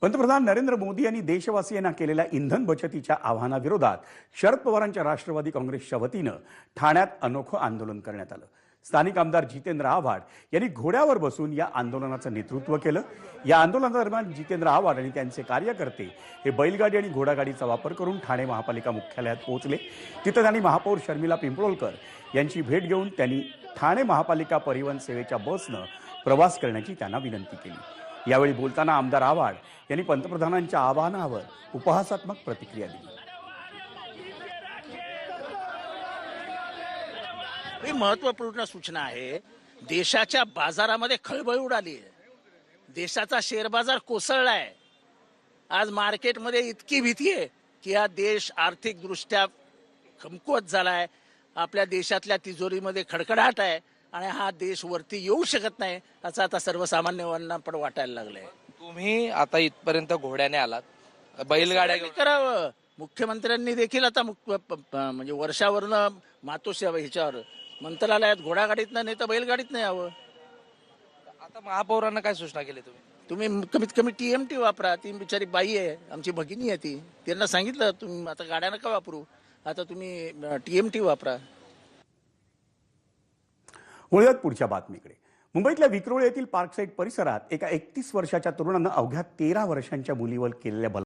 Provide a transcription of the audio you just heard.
पंतप्रधान नरेंद्र मोदी यांनी देशवासियांना केलेल्या इंधन बचतीच्या आवाहनाविरोधात शरद पवारांच्या राष्ट्रवादी काँग्रेसच्या वतीनं ठाण्यात अनोखं आंदोलन करण्यात आलं। स्थानिक आमदार जितेंद्र आव्हाड यांनी घोड्यावर बसून या आंदोलनाचं नेतृत्व केलं। या आंदोलनादरम्यान जितेंद्र आव्हाड आणि त्यांचे कार्यकर्ते हे बैलगाडी आणि घोडागाडीचा वापर करून ठाणे महापालिका मुख्यालयात पोहोचले। तिथं त्यांनी महापौर शर्मिला पिंपळोलकर यांची भेट घेऊन त्यांनी ठाणे महापालिका परिवहन सेवेच्या बसनं प्रवास करण्याची त्यांना विनंती केली। यावेळी बोलताना आमदार आव्हाड यांनी पंतप्रधानांच्या आवाहनावर उपहासात्मक प्रतिक्रिया दिली। ही महत्त्वपूर्ण सूचना आहे। देशाच्या बाजारामध्ये खळबळ उडाली आहे, देशाचा शेअर बाजार कोसळलाय। आज मार्केटमध्ये इतकी भीती आहे की हा देश आर्थिकदृष्ट्या कमकुवत झालाय, आपल्या देशातल्या तिजोरीमध्ये खडखडाट आहे आणि हा देश वरती येऊ शकत नाही असं आता सर्वसामान्यांना पण वाटायला लागलंय। तुम्ही आता इथपर्यंत घोड्याने आलात, बैलगाड्या करावं। मुख्यमंत्र्यांनी देखील आता म्हणजे वर्षावरनं मातोश्री ह्याच्यावर मंत्रालयात घोडागाडीत नाही तर बैलगाडीत नाही यावं। आता महापौरांना काय सूचना केली तुम्ही कमीत कमी TMT वापरा। ती बिचारी बाई आहे, आमची भगिनी आहे, ती त्यांना सांगितलं तुम्ही आता गाड्या नका वापरू, आता तुम्ही TMT वापरा। वळूयात पुढच्या बातमीकडे। मुंबईतल्या विक्रोळी येथील पार्कसाईड परिसरात एका 31 वर्षाच्या तरुणानं अवघ्या 13 वर्षांच्या मुलीवर केलेल्या